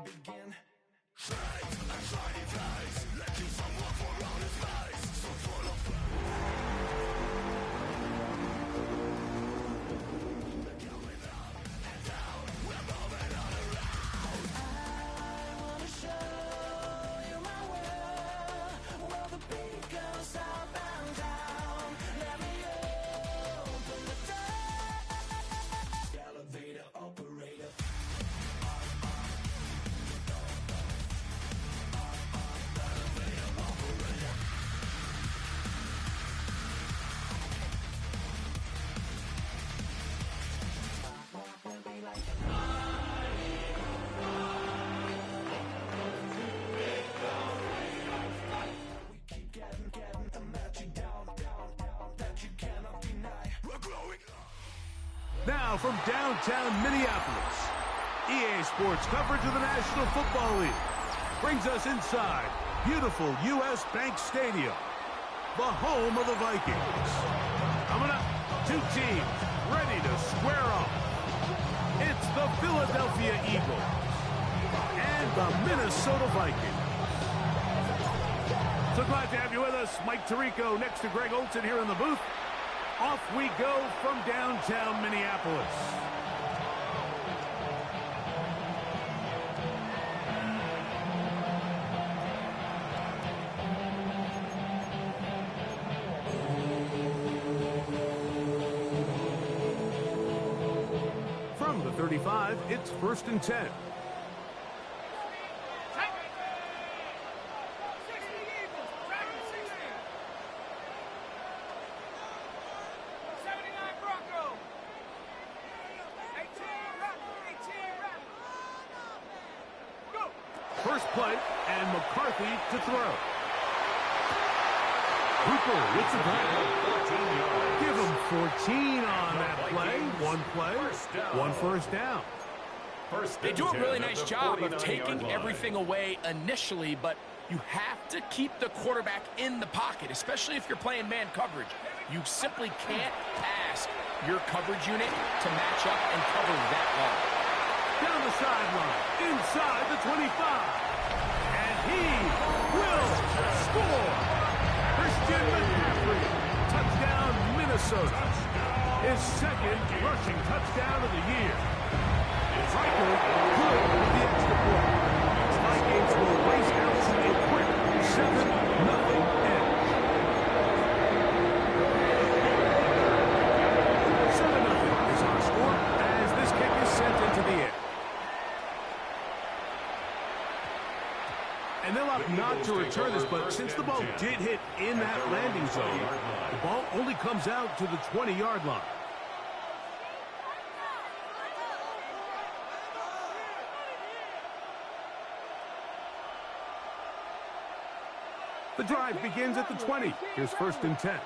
begin. Shades and shiny face, let you someone for around his face, so full of we're going up and down, we're moving on around. I wanna show you my world, where the beat goes up and down. Let me open the door. Elevator operator. Now from downtown Minneapolis, EA Sports coverage of the National Football League brings us inside beautiful U.S. Bank Stadium, the home of the Vikings. Coming up, two teams ready to square off. It's the Philadelphia Eagles and the Minnesota Vikings. So glad to have you with us. Mike Tirico next to Greg Olsen here in the booth. Off we go from downtown Minneapolis. From the 35, it's 1st and 10. First play, and McCarthy to throw. Cooper with the grab. Give him 14 on that play. One first down. They do a really nice job of taking everything away initially, but you have to keep the quarterback in the pocket, especially if you're playing man coverage. You simply can't ask your coverage unit to match up and cover that long. Down the sideline, inside the 25. And he will score. Christian McCaffrey, touchdown Minnesota. His second rushing touchdown of the year. Reichel good with the extra point. Vikings will race out to a quick 7-0 edge. 7-0 is our score as this kick is sent into the air. And they'll opt not to return this, but since the ball did hit in that landing zone, the ball only comes out to the 20-yard line. The drive begins at the 20. Here's 1st and 10.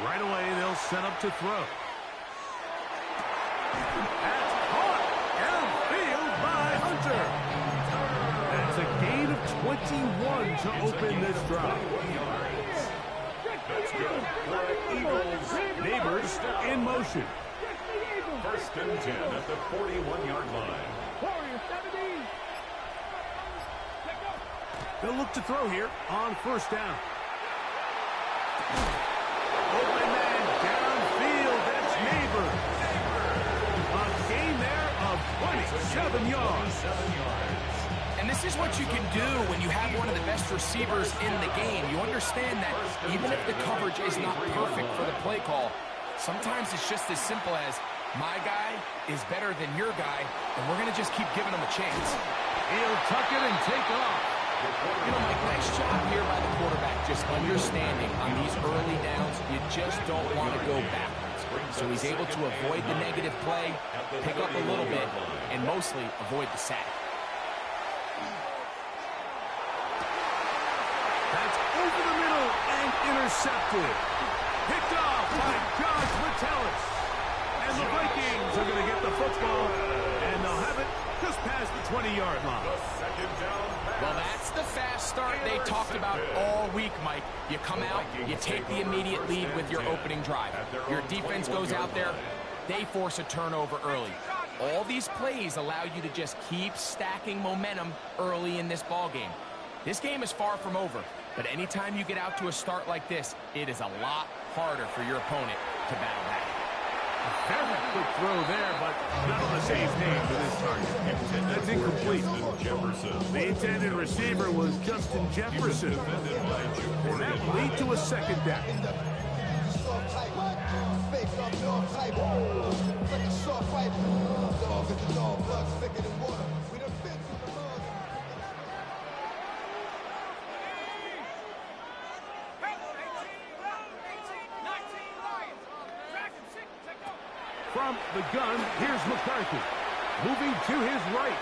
Right away, they'll set up to throw. That's caught downfield by Hunter. That's a gain of 21 to open this drive. That's good for the Eagles. Neighbors in motion. 1st and 10 at the 41-yard line. They'll look to throw here on 1st down. Open man downfield. That's Neighbors. A gain there of 27 yards. And this is what you can do when you have one of the best receivers in the game. You understand that even if the coverage is not perfect for the play call, sometimes it's just as simple as my guy is better than your guy, and we're going to just keep giving him a chance. He'll tuck it and take off. You know, Mike, nice job here by the quarterback, just understanding on these early downs, you just don't want to go backwards. So he's able to avoid the negative play, pick up a little bit, and mostly avoid the sack. That's over the middle and intercepted. Picked off by Josh Metellus. And the Vikings are going to get the football, and they'll have it just past the 20-yard line. Well, that's the fast start they talked about all week, Mike. You come out, you take the immediate lead with your opening drive. Your defense goes out there, they force a turnover early. All these plays allow you to just keep stacking momentum early in this ball game. This game is far from over, but anytime you get out to a start like this, it is a lot harder for your opponent to battle back. Quick throw there, but not on the same page with his target. That's incomplete. Jefferson. The intended receiver was Justin Jefferson. And that will lead to a second down. From the gun, here's McCarthy. Moving to his right.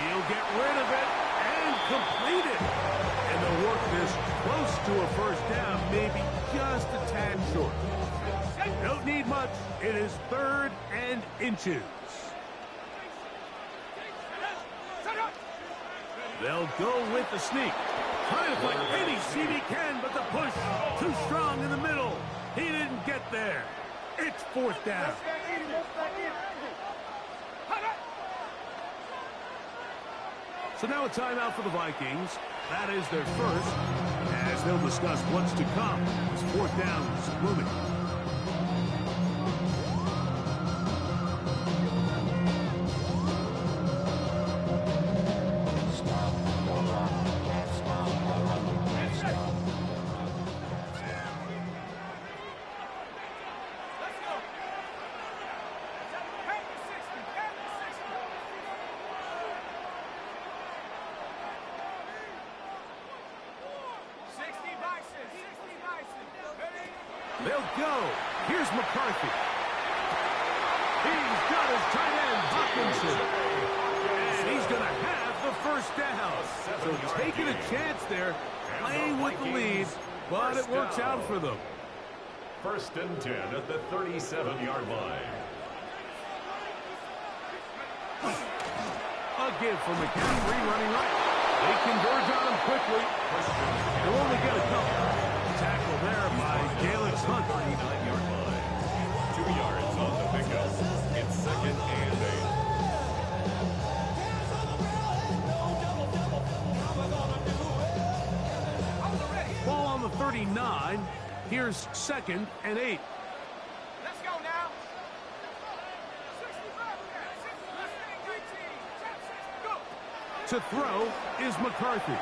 He'll get rid of it and complete it. And they'll work this close to a first down, maybe just a tad short. Don't need much. It is 3rd and inches. They'll go with the sneak. Trying to play any seam he can, but the push too strong in the middle. He didn't get there. It's 4th down. So now a timeout for the Vikings. That is their first, as they'll discuss what's to come. This 4th down is looming. They'll go. Here's McCarthy. He's got his tight end, Hawkinson. And he's going to have the first down. So taking a chance there, playing with the lead, but it works out for them. 1st and 10 at the 37-yard line. A give for McCaffrey running right. They converge on him quickly. They'll only get a couple. Tackle there by Galix Hunt. 39-yard line. 2 yards on the pickup. It's 2nd and 8. Ball on the 39. Here's 2nd and 8. Let's go now. To throw is McCarthy.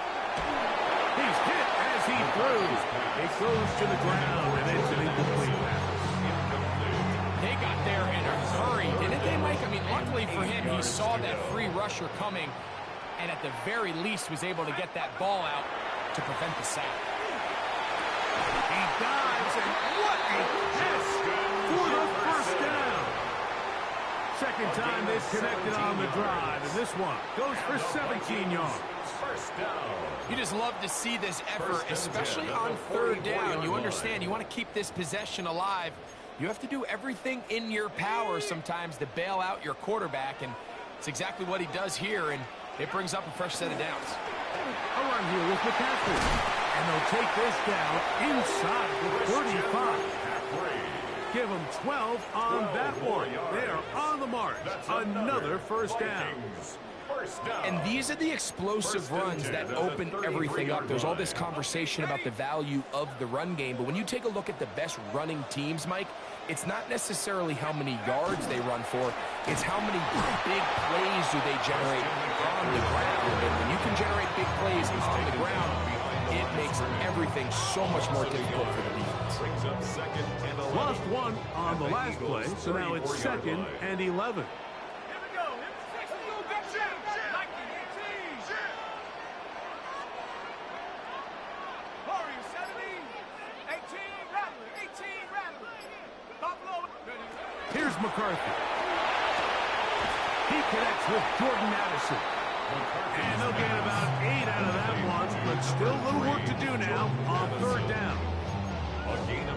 He's hit as he throws. It goes to the ground, and it's an incomplete pass. They got there in a hurry, didn't they, Mike? I mean, luckily for him, he saw that free rusher coming, and at the very least was able to get that ball out to prevent the sack. He dives, and what a catch for the first down. Second time they've connected on the drive, and this one goes for 17 yards. First down. You just love to see this effort, especially on 3rd down. You understand, you want to keep this possession alive. You have to do everything in your power sometimes to bail out your quarterback, and it's exactly what he does here, and it brings up a fresh set of downs. A run here with McCaffrey. And they'll take this down inside the 35. Give them 12 on that one. They are on the march. Another first down. And these are the explosive runs that open everything up. There's all this conversation about the value of the run game, but when you take a look at the best running teams, Mike, it's not necessarily how many yards they run for, it's how many big plays do they generate on the ground. And when you can generate big plays on the ground, it makes everything so much more difficult for the defense. Lost one on the last play, so now it's 2nd and 11. Here's McCarthy. He connects with Jordan Addison. And they'll get about 8 out of that one, but still a little work to do now on 3rd down.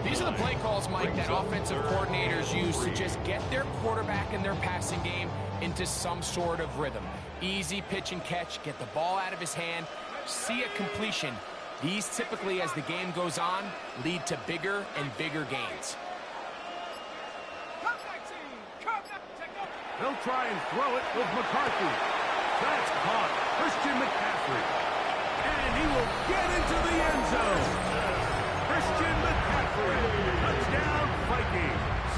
These are the play calls, Mike, that offensive coordinators use to just get their quarterback and their passing game into some sort of rhythm. Easy pitch and catch, get the ball out of his hand, see a completion. These typically, as the game goes on, lead to bigger and bigger gains. They'll try and throw it with McCarthy. That's caught. Christian McCaffrey. And he will get into the end zone. Christian McCaffrey. Touchdown, Vikings.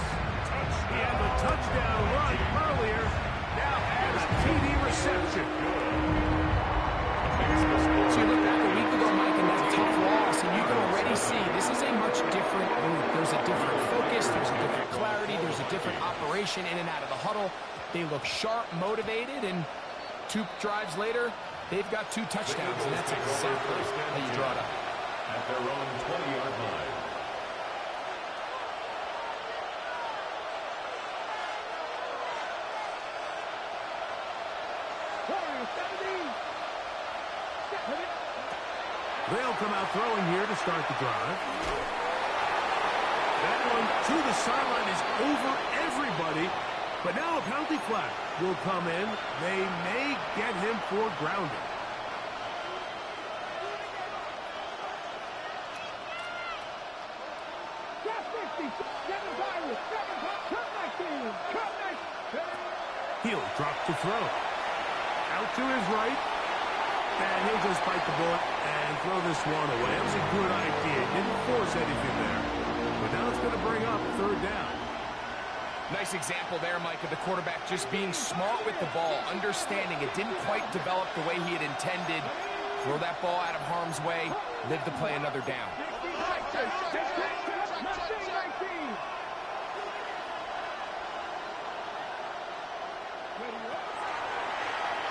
He had the touchdown run earlier. Now has TD reception. So you look back a week ago, Mike, and that tough loss, and you can already see this is a much different group. There's a different focus, there's a different clarity, there's a different operation in and out of the huddle. They look sharp, motivated, and 2 drives later, they've got 2 touchdowns, and that's exactly how you draw it up. At their own 20-yard line. They'll come out throwing here to start the drive. That one to the sideline is over everybody. But now a penalty flag will come in. They may get him for grounding. He'll drop to throw. Out to his right. And he'll just bite the bullet and throw this one away. It was a good idea. Didn't force anything there. But now it's going to bring up 3rd down. Nice example there, Mike, of the quarterback just being smart with the ball, understanding it didn't quite develop the way he had intended. Throw that ball out of harm's way, live to play another down.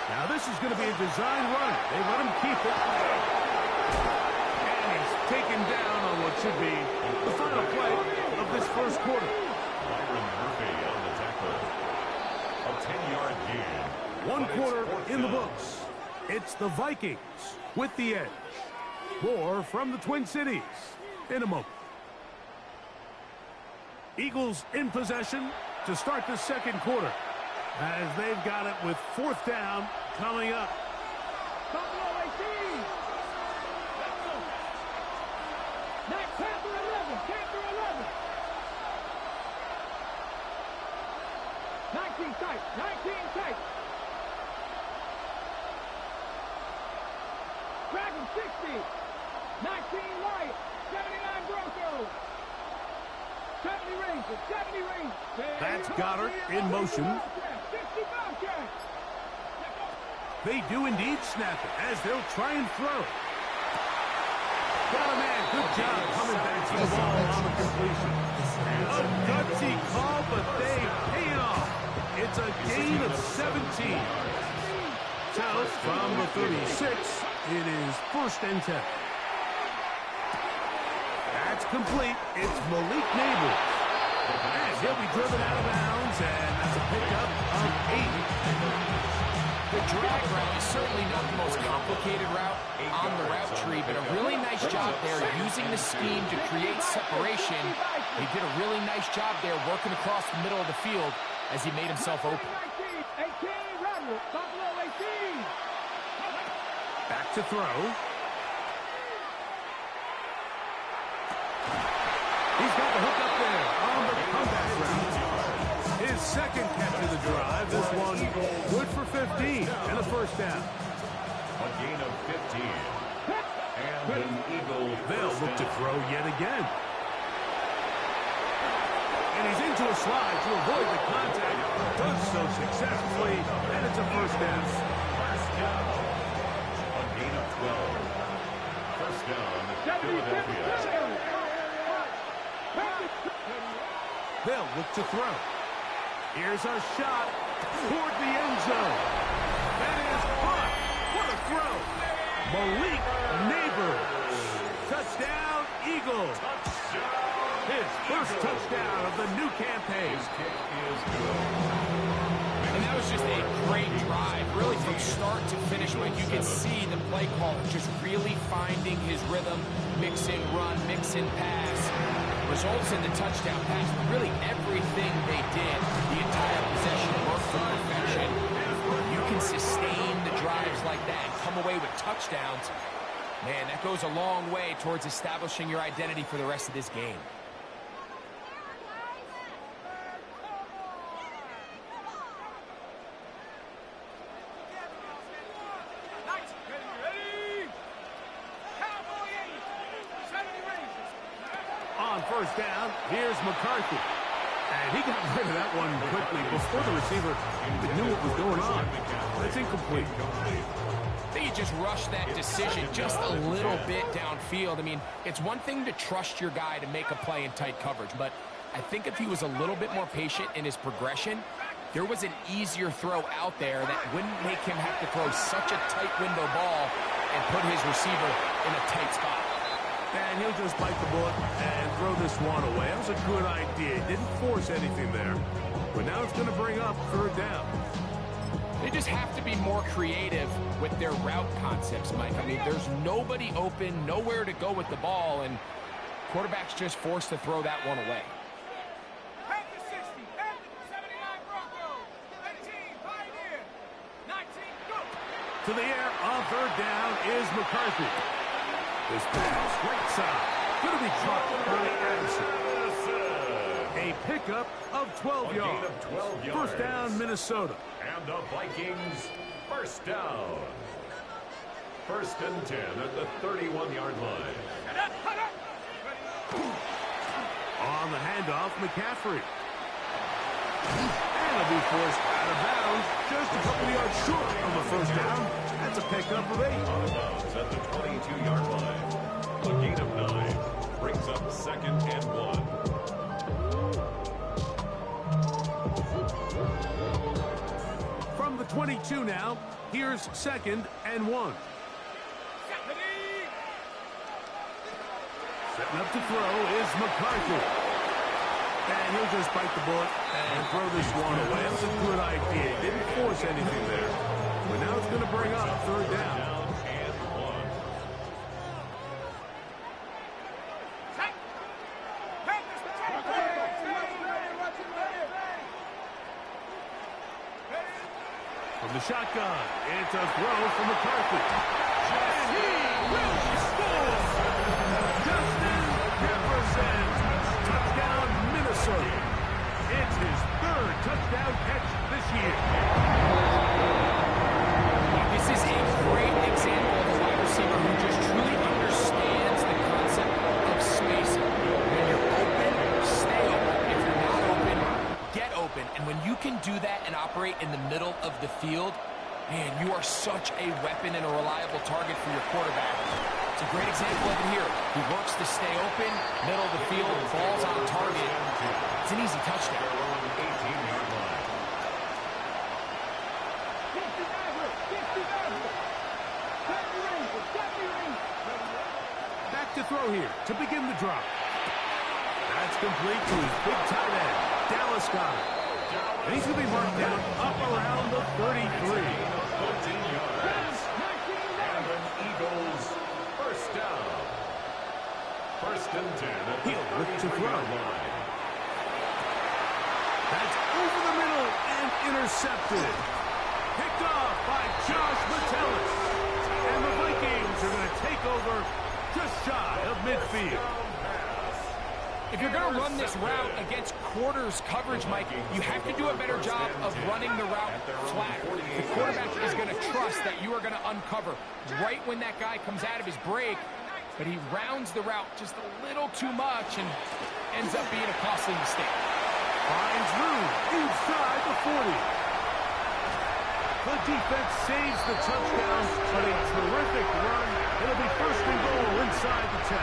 Now this is going to be a design run. They let him keep it. And he's taken down on what should be the final play of this first quarter. Byron Murphy on the tackle. A 10-yard gain. 1 quarter in the books. It's the Vikings with the edge. More from the Twin Cities in a moment. Eagles in possession to start the second quarter, as they've got it with 4th down coming up. Dragon 60, 19 Lions, 79 Broncos, 70 Rangers, 70 Rangers. That's Goddard in motion. They do indeed snap it as they'll try and throw. Got a man. Good job coming back to the ball on the completion. A gutsy call, but they pay it off. It's a gain of 17. So from the 36, it is 1st and 10. That's complete. It's Malik Nabers. And he'll be driven out of bounds, and that's a pickup of 8. The drag route is certainly not the most complicated route on the route tree, but a really nice job there using the scheme to create separation. He did a really nice job there working across the middle of the field as he made himself open. Back to throw. He's got the hook up there on the comeback route. His 2nd catch of the drive. This one good for 15 and a 1st down. A gain of 15. And an Eagle. They'll look to throw yet again. And he's into a slide to avoid the contact. Does so successfully, and it's a 1st down. A gain of 12. 1st down, Philadelphia. They'll look to throw. Here's a shot toward the end zone. That is caught. What a throw. Malik Nabers. Touchdown, Eagles. His 1st touchdown of the new campaign. And that was just a great drive, really from start to finish, Mike. You can see the play caller just really finding his rhythm, mix in run, mix in pass. Results in the touchdown pass. Really everything they did, the entire possession worked to perfection. You can sustain the drives like that and come away with touchdowns. Man, that goes a long way towards establishing your identity for the rest of this game. first down. Here's McCarthy. And he got rid of that one quickly before the receiver even knew what was going on. That's incomplete. I think he just rushed that decision just a little bit downfield. I mean, it's one thing to trust your guy to make a play in tight coverage, but I think if he was a little bit more patient in his progression, there was an easier throw out there that wouldn't make him have to throw such a tight window ball and put his receiver in a tight spot. And he'll just bite the bullet and throw this one away. That was a good idea. Didn't force anything there. But now it's going to bring up third down. They just have to be more creative with their route concepts, Mike. I mean, there's nobody open, nowhere to go with the ball, and quarterback's just forced to throw that one away. Panther 60, Panther 79 Broncos, 18 Pioneer, 19 go. To the air on third down is McCarthy. This pass, right side, going to be caught by Addison. A pickup of 12 yards. Gain of 12 yards. First down, Minnesota. And the Vikings, first down. First and 10 at the 31-yard line. On the handoff, McCaffrey. And he'll be forced out of bounds, just a couple of yards short of a first down. That's a pickup of 8. Out of bounds at the 22-yard line. A gain of 9 brings up second and 1. From the 22 now, here's second and 1. Setting up to throw is McCarthy. And he'll just bite the bullet and throw this one away. That was a good idea. Didn't force anything there. But now it's going to bring up third down. And 1. From the shotgun, it's a throw from McCarthy. And he will score! Justin Jefferson! Touchdown, Minnesota. It's his third touchdown catch this year. This is a great example of a wide receiver who just truly understands the concept of spacing. When you're open, stay open. If you're not open, get open. And when you can do that and operate in the middle of the field, man, you are such a weapon and a reliable target for your quarterback. It's a great example of it here. He works to stay open, middle of the field, ball's on target. It's an easy touchdown. They're on the 18-yard line. Back to throw here to begin the drop. That's complete to his big tight end, Dallas Goedert. And he's going to be marked down up around the 33. 14 yards. And an Eagles first down. First and 10 at the He'll look to throw. 33-yard line. That's over the middle and intercepted. Picked off by Josh Metellus. And the Vikings are going to take over just shy of midfield. If you're going to run this route against quarters coverage, Mike, you have to do a better job of running the route flat. The quarterback is going to trust that you are going to uncover right when that guy comes out of his break, but he rounds the route just a little too much and ends up being a costly mistake. Finds room inside the 40. The defense saves the touchdown, but a terrific run. It'll be first and goal inside the 10.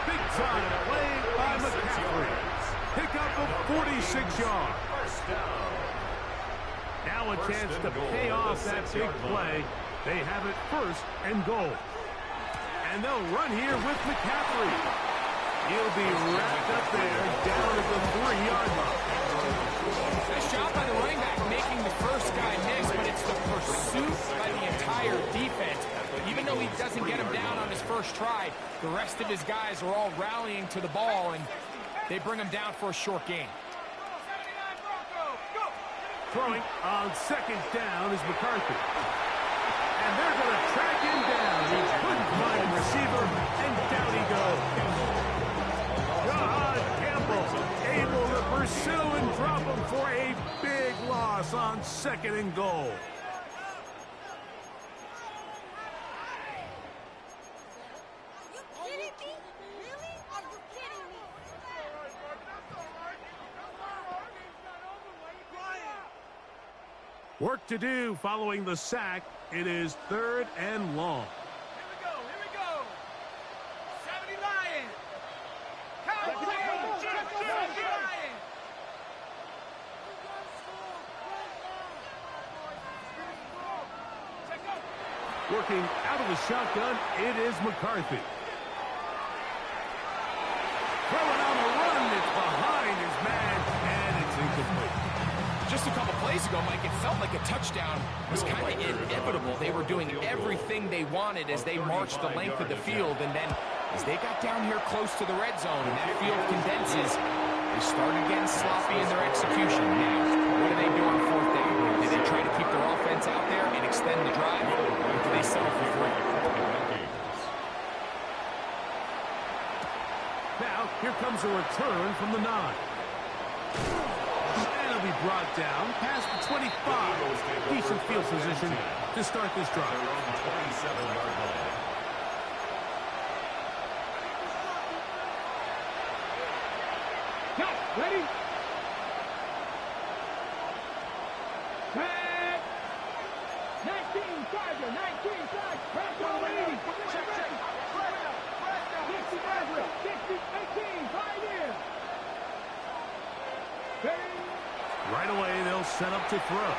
Big time play by McCaffrey. Pickup of 46 yards. First down. Now a chance to pay off that big play. They have it first and goal. And they'll run here with McCaffrey. He'll be wrapped up there down at the 3-yard line. Nice job by the running back making the first guy miss, but it's the pursuit by the entire defense. Even though he doesn't get him down on his first try, the rest of his guys are all rallying to the ball, and they bring him down for a short gain. Throwing on second down is McCarthy. And they're going to track him down. He couldn't find a receiver, and down he goes. John Campbell able to pursue and drop him for a big loss on second and goal. Are you kidding me? Really? Are you kidding me? Work to do following the sack. It is 3rd and long. Here we go. 70 Lions. Count it. 70 Lions. Check up. Working out of the shotgun, it is McCarthy. Throwing on the run, it's behind his man, and it's incomplete. Just a couple plays ago, Mike, it felt like a touchdown was kind of inevitable. They were doing everything they wanted as they marched the length of the field, and then as they got down here close to the red zone and that field condenses, they started getting sloppy in their execution. Now, what do they do on 4th down? Do they try to keep their offense out there and extend the drive, or do they settle for 3? Now, here comes a return from the 9. And it'll be brought down past the 25. Decent field position to start this drive. 27-yard line. Cut. Ready? Cut. 19, Charger. 19, Charger. Press on 80. Check. 60, Maverick. 60, 18. Pioneer. Right away, they'll set up to throw.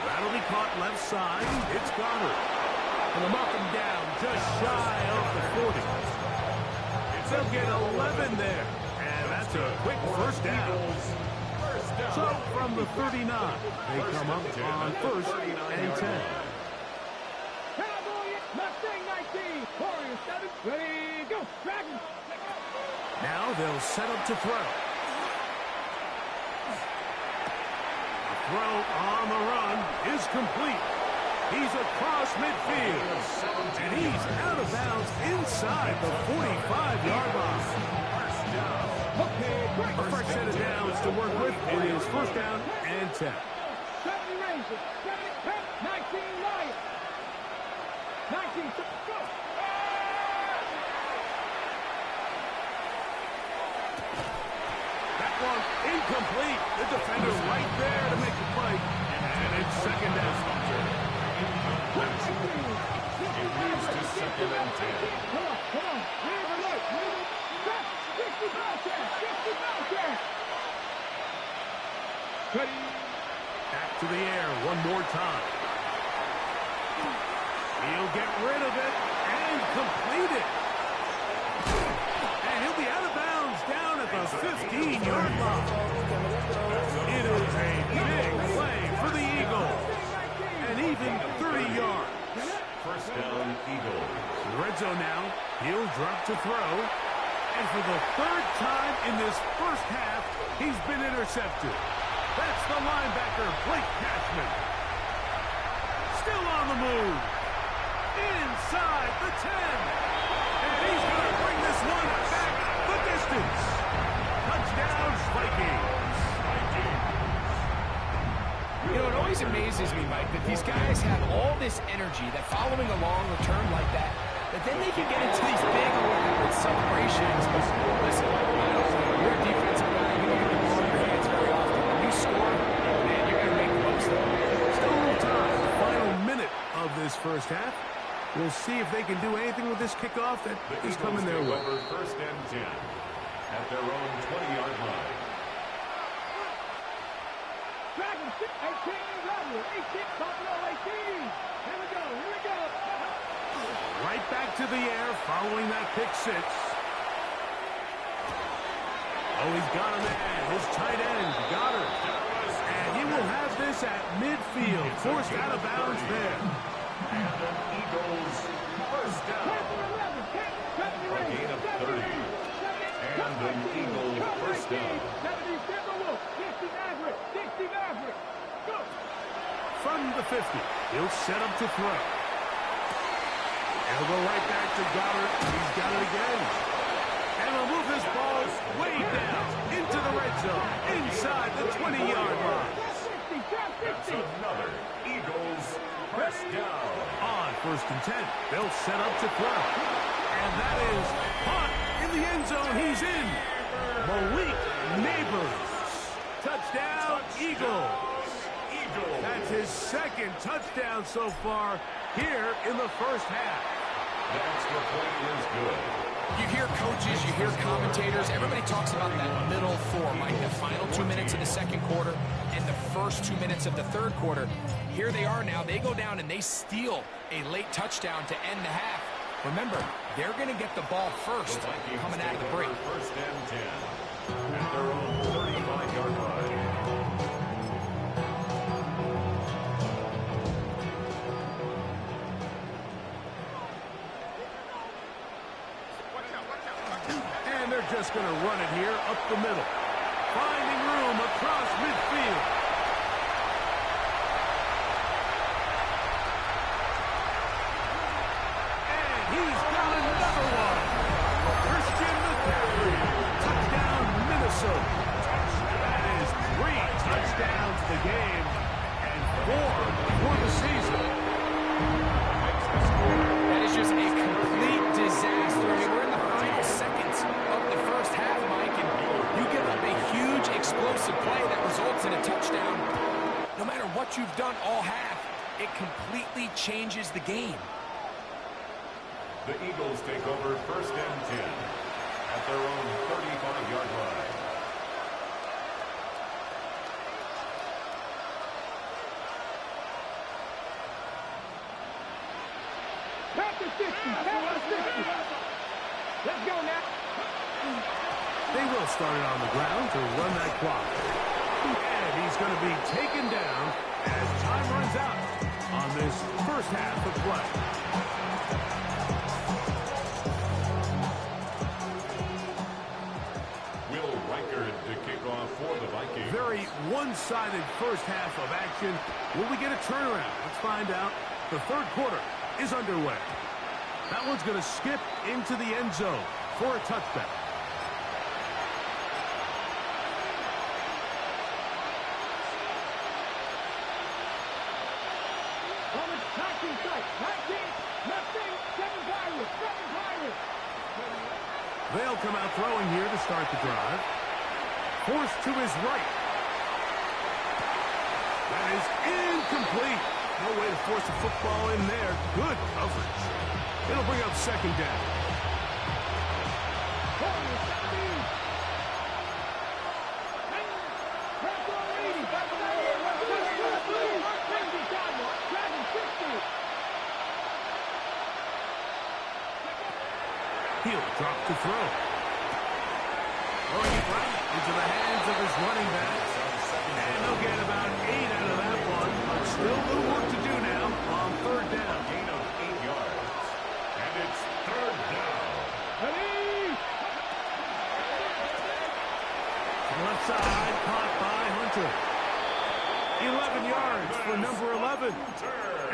That'll be caught left side. It's Goddard. And they'll knock him down just shy of the 40. They'll get 11 there. And that's a quick first down. So from the 39, they come up on 1st and 10. Cowboy, Mustang 19. Warrior 7. Ready, go. Dragon. Now they'll set up to throw. Throw on the run is complete. He's across midfield. And he's out of bounds inside the 45-yard line. A fresh set of downs to work with. It is 1st down and 10. 70 Rangers. 70, 19 Lions. 19, go. That one incomplete. The defender right there to make the play. And it's 2nd down. It moves to 2nd and 10. Come on. Read alert. 60 Bowcat. Ready. Back to the air one more time. He'll get rid of it and complete it. And he'll be out of bounds down at the 15-yard line. It is a big play for the Eagles. And even 30 yards. 1st down, Eagles. Red zone now. He'll drop to throw. And for the 3rd time in this first half, he's been intercepted. That's the linebacker, Blake Cashman. Still on the move. Inside the 10. And he's going to bring this one back the distance. Touchdown, Vikings. You know, it always amazes me, Mike, that these guys have all this energy, that following a long return like that, but then they can get into these big elaborate celebrations. Listen, you're a defensive guy, you don't get the ball in your hands very often. When you score, man, you're going to make the most of it. Still a little time. The final minute of this first half. We'll see if they can do anything with this kickoff that is coming their way. 1st and 10 at their own 20-yard line. Dragon 18, Robert 18, Buffalo 18. Here we go. Right back to the air following that pick 6. Oh, he's got him there. His tight end, Goddard. And he will have this at midfield. Forced out of bounds there. And an Eagles 1st down. A gain of 30. And an Eagle 1st down. 70 Timberwolf. 60 Maverick. Go. From the 50, he'll set up to throw. He'll go right back to Goddard. He's got it again. And he'll move this ball way down into the red zone, inside the 20-yard line. That's another Eagles 1st down. On 1st and 10, they'll set up to throw. And that is caught in the end zone. He's in. Malik Neighbors. Touchdown, Eagles. Eagles. his second touchdown so far here in the first half. The extra point is good. You hear coaches, you hear commentators, everybody talks about that middle four, Mike, the final 2 minutes of the second quarter and the first 2 minutes of the third quarter. Here they are now. They go down and they steal a late touchdown to end the half. Remember, they're going to get the ball first coming out of the break. First and 10 at their own 35-yard line. And they're just going to run it here up the middle. Finding room across midfield. And he's got another one. Christian McCaffrey. Touchdown, Minnesota. That is 3 touchdowns the game and 4 for the season. That is just a complete disaster. I mean, we're in the final seconds of the first half, Mike, and you give up a huge explosive play that results in a touchdown. No matter what you've done all half, it completely changes the game. The Eagles take over first and 10 at their own 35-yard line. Back to 60. Back to 60. Let's go now. They will start it on the ground to run that clock. And he's going to be taken down as time runs out on this first half of play. Will Reichard to kick off for the Vikings. Very one-sided first half of action. Will we get a turnaround? Let's find out. The third quarter is underway. That one's going to skip into the end zone for a touchback. Nineteen strike. 19. Nothing. 7 Pirates. 7 Pirates. They'll come out throwing here to start the drive. Forced to his right. That is incomplete. No way to force a football in there. Good coverage. It'll bring up second down. He'll drop to throw. Throwing it right into the hands of his running backs. And they'll get about 8 out of that one. But still a little work to do now on third down. Gain of 8 yards. And it's third down. Left side, caught by Hunter. 11 yards for number 11.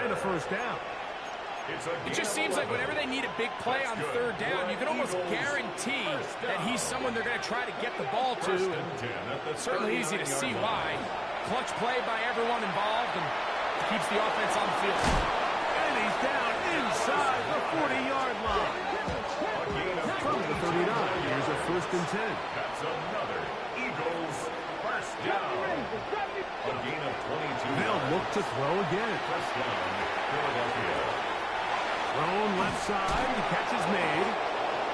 And a first down. It just seems like whenever they need a big play on third down, you can almost guarantee that he's someone they're going to try to get the ball to. It's certainly easy to see why. Clutch play by everyone involved and keeps the offense on the field. And he's down inside the 40-yard line. From the 39, here's a first and 10. That's another Eagles first down. A gain of 22. They'll look to throw again. First down, Philadelphia. Thrown left side, the catch is made,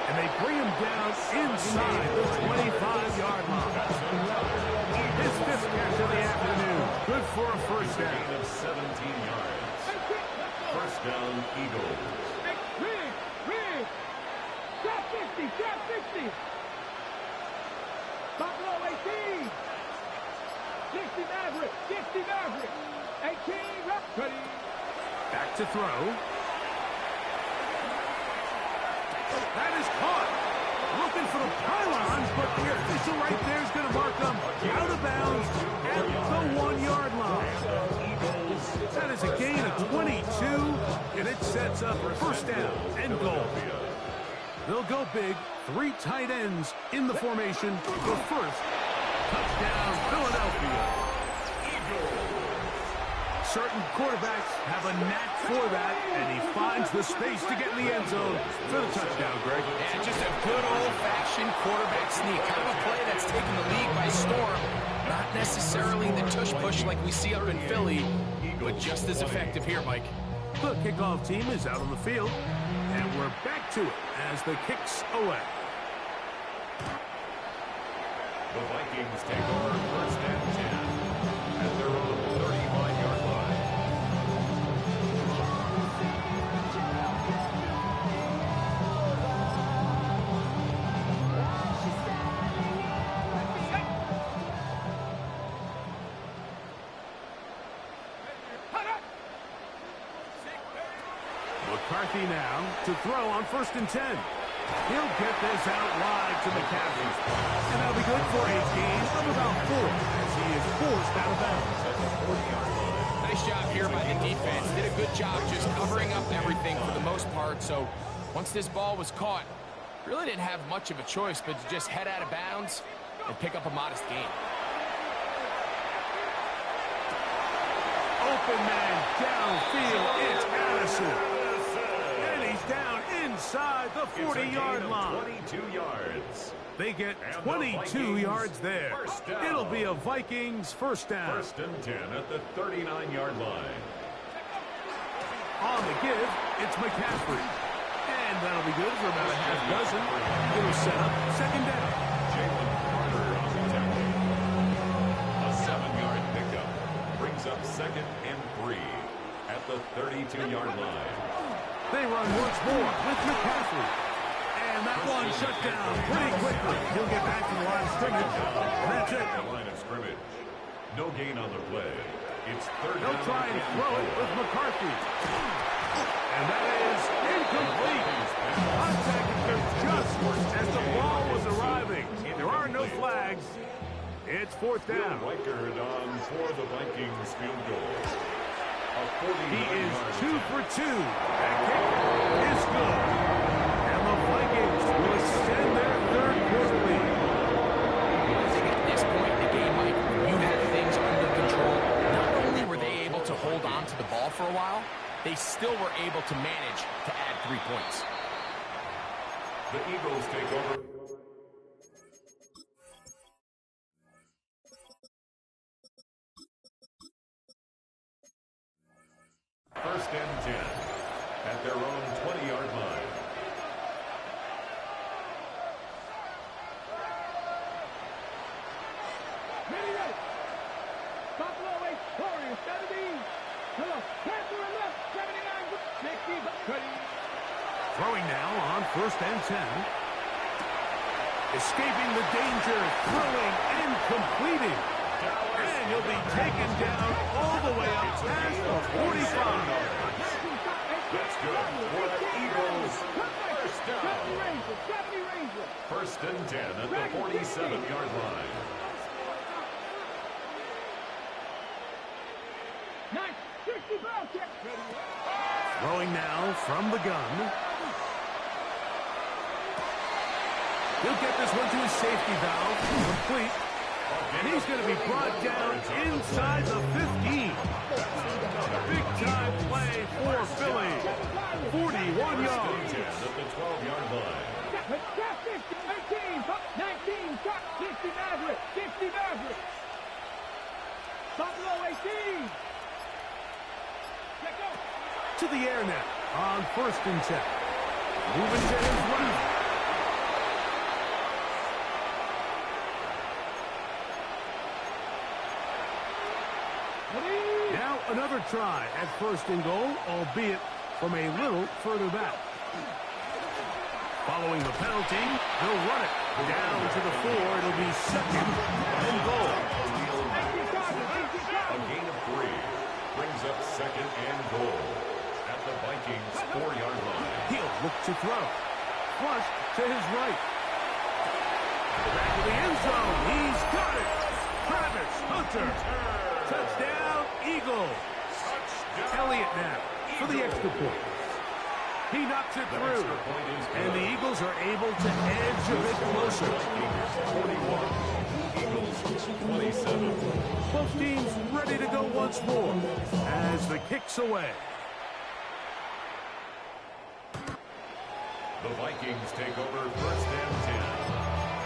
and they bring him down inside the 25-yard line. His 5th catch of the afternoon. Good for a first down. Gain of 17 yards. First down, Eagles. Rig. Drop 50. Drop 50. Buffalo 18. 60 Maverick. 60 Maverick. 18. Ready. Back to throw. That is caught. Looking for the pylons, but the official right there is going to mark them out of bounds at the 1-yard line. That is a gain of 22, and it sets up first down and goal. They'll go big. 3 tight ends in the formation. The first touchdown, Philadelphia. Certain quarterbacks have a knack for that, and he finds the space to get in the end zone for the touchdown, Greg. And just a good old-fashioned quarterback sneak. Kind of a play that's taken the league by storm. Not necessarily the tush-push like we see up in Philly, but just as effective here, Mike. The kickoff team is out on the field, and we're back to it as the kick's away. The Vikings take over 1st and 10 at their own 35-yard line. McCarthy now to throw on 1st and 10. He'll get this out wide to McCaffrey. And that'll be good for a gain of about 4 as he is forced out of bounds. Nice job here by the defense. Did a good job just covering up everything for the most part. So once this ball was caught, really didn't have much of a choice but to just head out of bounds and pick up a modest gain. Open man downfield. It's Addison. And he's down inside the 40-yard line. 22 yards. They get 22 yards there. It'll be a Vikings first down. 1st and 10 at the 39-yard line. On the give, it's McCaffrey. And that'll be good for about a half dozen. It'll set up 2nd down. Jalen Carter on the tackle. A 7-yard pickup brings up 2nd and 3 at the 32-yard line. They run once more with McCaffrey. And that one shut down pretty quickly. He'll get back to the line of scrimmage. That's it. The line of scrimmage. No gain on the play. It's 3rd He'll down try and and throw it 4. with McCarthy. And that is incomplete. Contact occurred just as the ball was arriving. There are no flags. It's 4th down. Will Reichard on for the Vikings field goal. He is 2 for 2. That kick is good. And the Vikings will extend their 3rd quarter lead. I think at this point in the game, Mike, you had things under control. Not only were they able to hold on to the ball for a while, they still were able to manage to add 3 points. The Eagles take over. First and 10 at their own 20-yard line. Ready, ready. Buffalo Wake Warriors, 70. Hello. Panther and left, 79. 60. Ready. Throwing now on 1st and 10. Escaping the danger, throwing and completing. And he'll be taken down all the way up past the 45. That's good for the Eagles. First down. 70 Ranger. 1st and 10 at the 47-yard line. 60 ball check. Throwing now from the gun. He'll get this one to his safety valve. Complete. And he's going to be brought down inside the 15. Big-time play for Philly. 41 yards. 10 at the 12-yard line. 18, 19, 60 Maverick, 60 Maverick. Buffalo 18. Let go. To the air now on 1st and 10. Moving to his right. Now another try at 1st and goal, albeit from a little further back. Following the penalty, they'll run it down to the 4. It'll be 2nd and goal. A gain of 3 brings up 2nd and goal at the Vikings 4-yard line. He'll look to throw. Flush to his right. Back to the end zone. He's got it. Travis Hunter. Touchdown, Eagles. Elliott now for the extra point. He knocks it through. And the Eagles are able to edge a bit closer. 41, Eagles 27. Both teams ready to go once more as the kick's away. The Vikings take over 1st and 10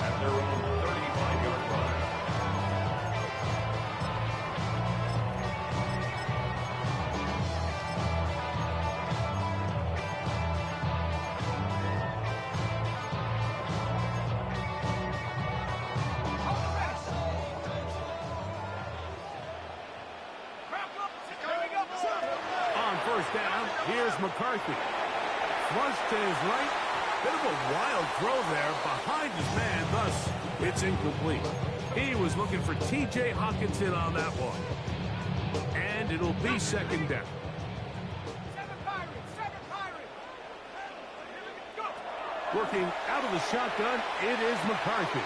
at their own 35-yard line. down. Here's McCarthy. Flush to his right. Bit of a wild throw there behind his man. Thus, it's incomplete. He was looking for T.J. Hockenson on that one. And it'll be second down. Working out of the shotgun, it is McCarthy.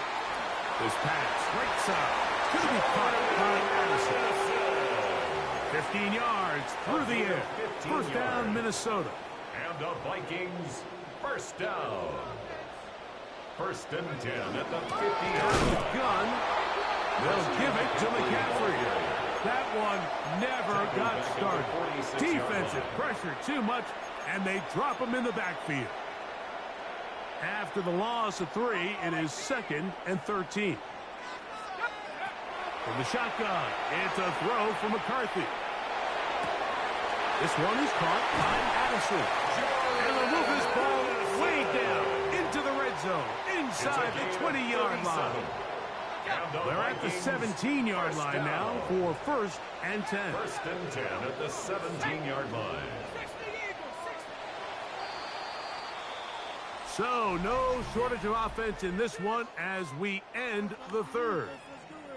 This pass, right side, going to be caught by Addison. 15 yards through the air. First down, Minnesota. And the Vikings, first down. First and 10 at the 50-yard line. Gun. They'll give it to McCaffrey. That one never got started. Defensive pressure too much, and they drop him in the backfield. After the loss of 3, it is second and 13. From the shotgun, it's a throw for McCarthy. This one is caught by Addison. And they'll move this ball way down into the red zone, inside the 20-yard line. They're at the 17-yard line now for first and 10. First and 10 at the 17-yard line. So, no shortage of offense in this one as we end the third.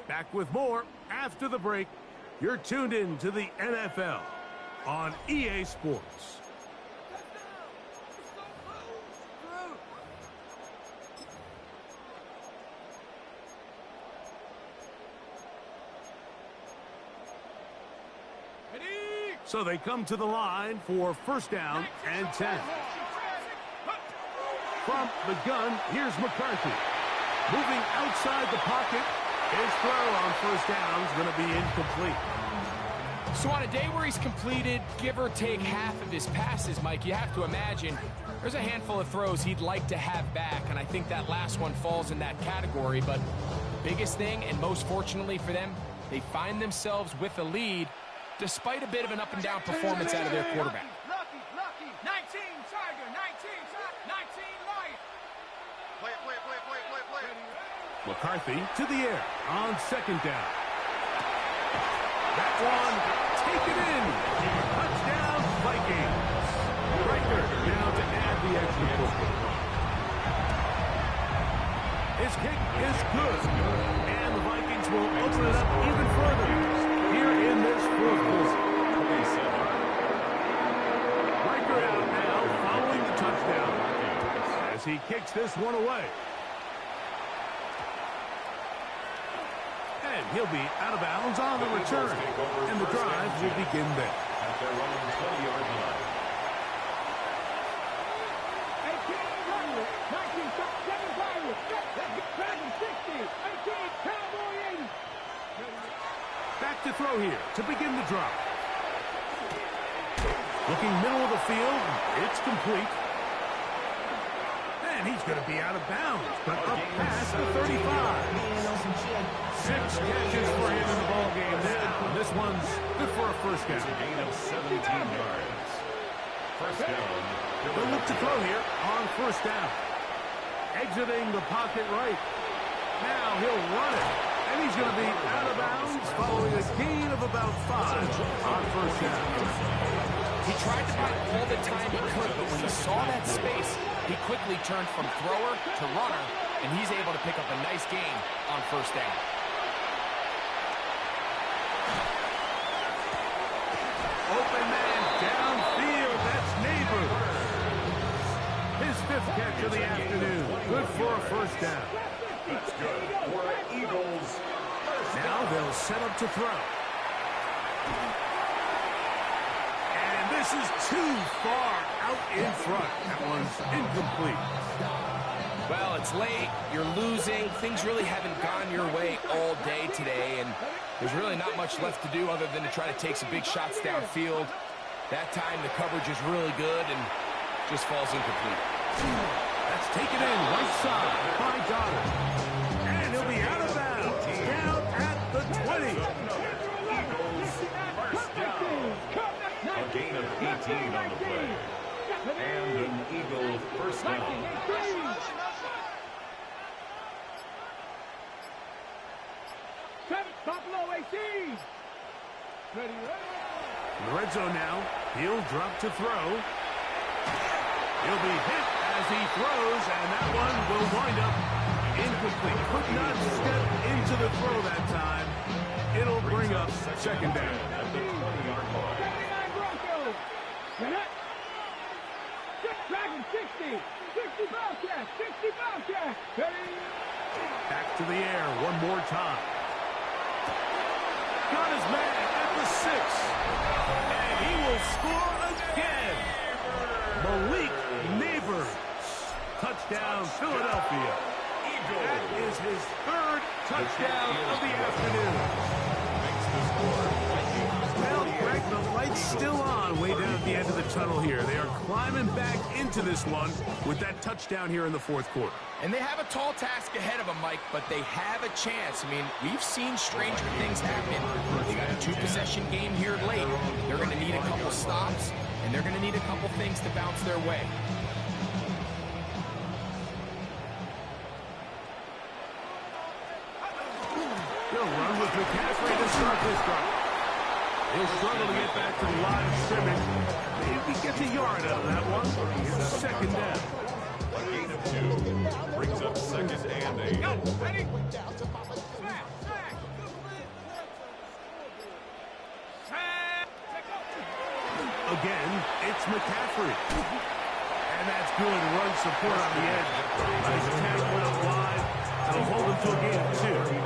Back with more after the break. You're tuned in to the NFL on EA Sports. So they come to the line for first down and 10. From the gun, here's McCarthy. Moving outside the pocket. His throw on first down is going to be incomplete. So on a day where he's completed, give or take half of his passes, Mike, you have to imagine there's a handful of throws he'd like to have back, and I think that last one falls in that category. But the biggest thing, and most fortunately for them, they find themselves with a lead despite a bit of an up-and-down performance out of their quarterback. Lucky, 19, Tiger, 19 right. Play. McCarthy to the air on second down. That one, take it in. Touchdown, Vikings. Riker down to add the extra point. His kick is good. And the Vikings will open it up even further here in this fourth quarter. Riker out now following the touchdown as he kicks this one away. And he'll be out of bounds on the return. And the drive will begin there. At their own 20-yard line. 19, Cowboy 80. Back to throw here to begin the drive. Looking middle of the field. It's complete. And he's going to be out of bounds, but up past the 35. 6 catches for him in the ballgame now. This one's good for a first down. It's a gain of 17 yards. First down. They'll look to throw here on first down. Exiting the pocket right. Now he'll run it. And he's going to be out of bounds following a gain of about 5 on first down. He tried to buy all the time he could, but when he saw that space, he quickly turned from thrower to runner, and he's able to pick up a nice gain on first down. Open man downfield. That's Neighbors. His 5th catch of the afternoon. Good for a first down. That's good for Eagles. Now they'll set up to throw. And this is too far out in front. That one's incomplete. Well, it's late, you're losing, things really haven't gone your way all day today, and there's really not much left to do other than to try to take some big shots downfield. That time the coverage is really good and just falls incomplete. That's taken in right side by Goddard. And he'll be out of bounds, down at the 20. Eagles, first down. A gain of 18 on the play. And an Eagle first down. Buffalo 18. Ready. In the red zone now. He'll drop to throw. He'll be hit as he throws, and that one will wind up incomplete. Could not step into the throw that time. It'll bring up second down. At the 20-yard line. 79 Broncos. Get it. Dragon 60. 60 Bobcats. 60 Bobcats. Ready. Back to the air one more time. Got his man at the 6. And he will score again. Malik Neighbors. Touchdown, Philadelphia. That is his third touchdown of the afternoon. Well, Greg, the light's still on way down at the end of the tunnel here. They are climbing back into this one with that touchdown here in the fourth quarter. And they have a tall task ahead of them, Mike, but they have a chance. I mean, we've seen stranger things happen. They got a 2-possession game here late. They're going to need a couple stops, and they're going to need a couple things to bounce their way. He'll run with McCaffrey to start this drive. He'll struggle to get back to the line of scrimmage. Maybe gets a yard out of that one. It's second down. A gain of 2 brings up second and 8. Ready. Again, it's McCaffrey. And that's good run support on the edge. Nice tackle up wide. It'll hold him to a gain of 2.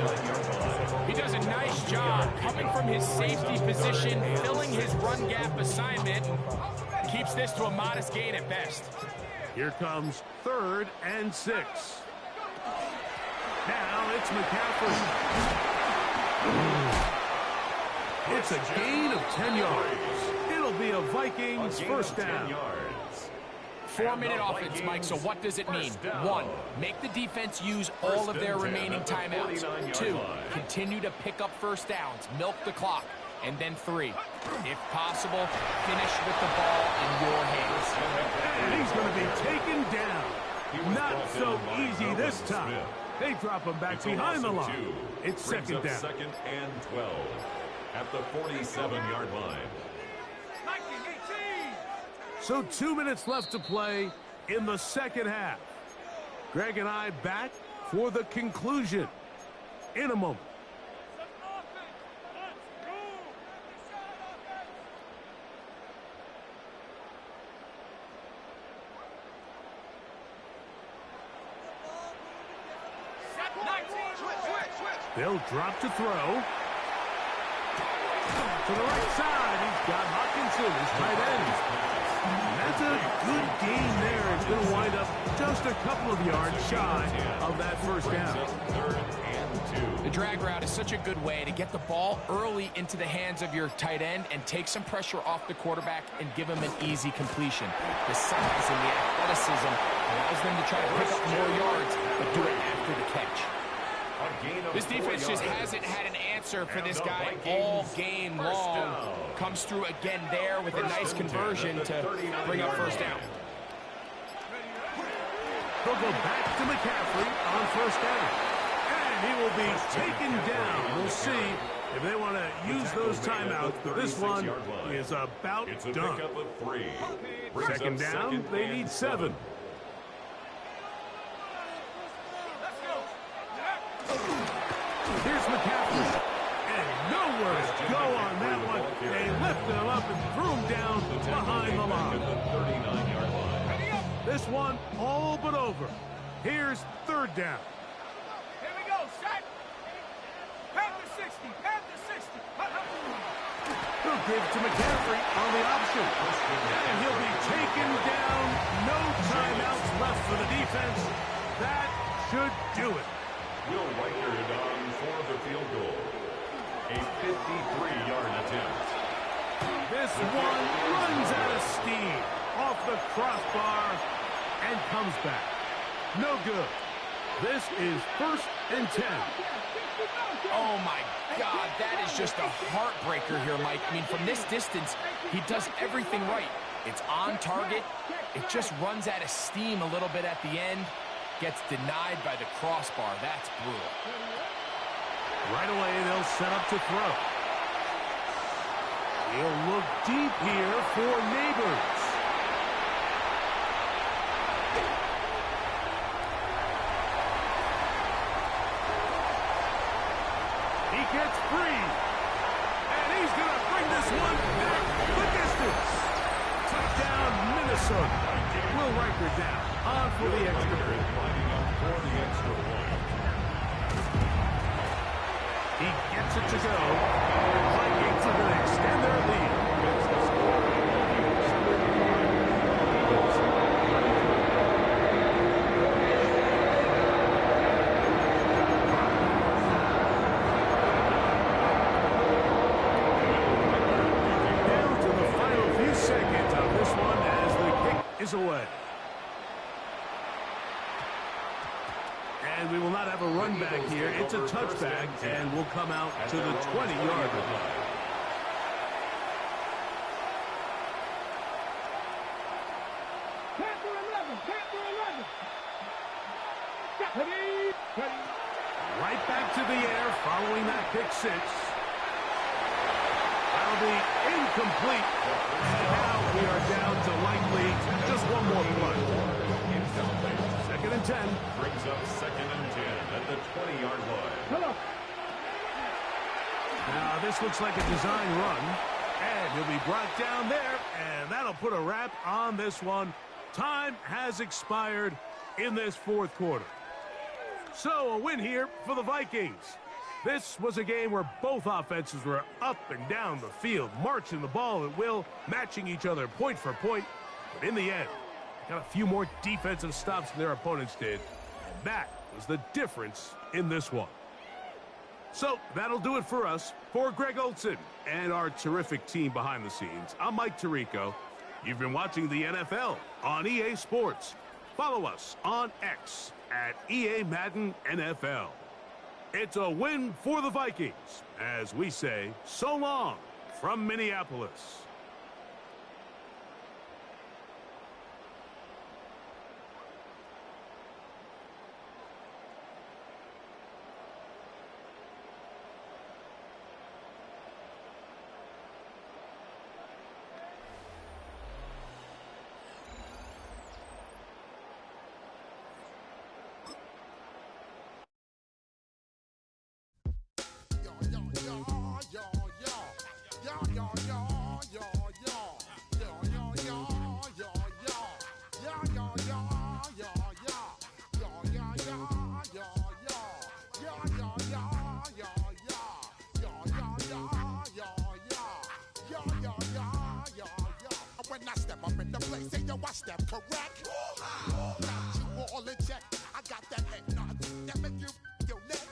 He does a nice job coming from his safety position, filling his run gap assignment, and keeps this to a modest gain at best. Here comes 3rd and 6. Now it's McCaffrey. It's a gain of 10 yards. It'll be a Vikings first down. 4-minute offense, Mike, so what does it mean? 1, make the defense use all of their remaining timeouts. 2, continue to pick up first downs, milk the clock. And then 3, if possible, finish with the ball in your hands. And he's going to be taken down. Not so easy this time. They drop him back behind the line. It's second down. Second and 12 at the 47-yard line. So 2 minutes left to play in the second half. Greg and I back for the conclusion in a moment. They'll drop to throw. To the right side, he's got Hockenson, his tight end. And that's a good gain there. It's going to wind up just a couple of yards shy of that first down. The drag route is such a good way to get the ball early into the hands of your tight end and take some pressure off the quarterback and give him an easy completion. The size and the athleticism allows them to try to pick up more yards, but do it after the catch. This defense just hasn't had an answer for this guy all game long. Comes through again there with a nice conversion to bring up first down. They'll go back to McCaffrey on first down. And he will be taken down. We'll see if they want to use those timeouts, but this one is about done. Second down, they need 7. Here's McCaffrey. And nowhere to go on that one. They lifted him up and threw him down behind the line. This one all but over. Here's third down. Here we go, set. Panther 60, Panther 60. They'll give to McCaffrey on the option. And he'll be taken down. No timeouts left for the defense. That should do it. Will Reichard on for the field goal. A 53-yard attempt. This one runs out of steam off the crossbar and comes back. No good. This is 1st and 10. Oh, my God, that is just a heartbreaker here, Mike. I mean, from this distance, he does everything right. It's on target. It just runs out of steam a little bit at the end. Gets denied by the crossbar. That's brutal. Right away, they'll set up to throw. He'll look deep here for Neighbors. He gets free. And he's going to bring this one back the distance. Touchdown, Minnesota. Will Riker down. On for the extra point. Lining up for the extra point. He gets it to go. Vikings are going to extend their lead. It's the score. Down to the final few seconds of this one as the kick is away. And we will not have a run back here. It's a touchback, and we'll come out to the 20-yard line. Panther 11, Panther 11. Ready, ready. Right back to the air following that pick six. That'll be incomplete. And now we are down to likely just one more play. Second and 10. Brings up second and 10 at the 20-yard line. Hello. Now this looks like a design run. And he'll be brought down there. And that'll put a wrap on this one. Time has expired in this fourth quarter. So a win here for the Vikings. This was a game where both offenses were up and down the field, marching the ball at will, matching each other point for point. But in the end, got a few more defensive stops than their opponents did. And that was the difference in this one. So that'll do it for us. For Greg Olson and our terrific team behind the scenes, I'm Mike Tirico. You've been watching the NFL on EA Sports. Follow us on X at EA Madden NFL. It's a win for the Vikings as we say so long from Minneapolis. When I step up in the place, say yo, I step correct. Got you all in check. I got that head nod that make you your neck.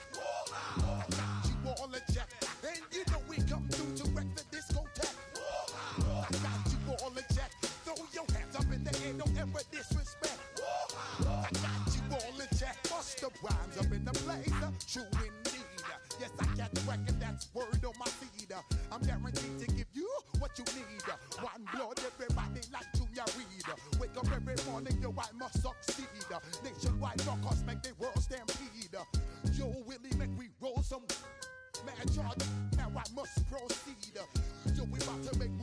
I got you all in check, and you know we come through to wreck the discotheque. I got you all in check. Throw your hands up in the air, don't ever disrespect. I got you all in check. Bust the rhymes up in the place, true indeed. Yes, I catch record, that's word on my feed. I'm guaranteed to give you what you need. One blood, everybody like Junior Reed. Wake up every morning, yo, I must succeed. Nationwide rockers make the world stampede. Yo, Willie, make we roll some mad charge. Now I must proceed. Yo, we about to make moves.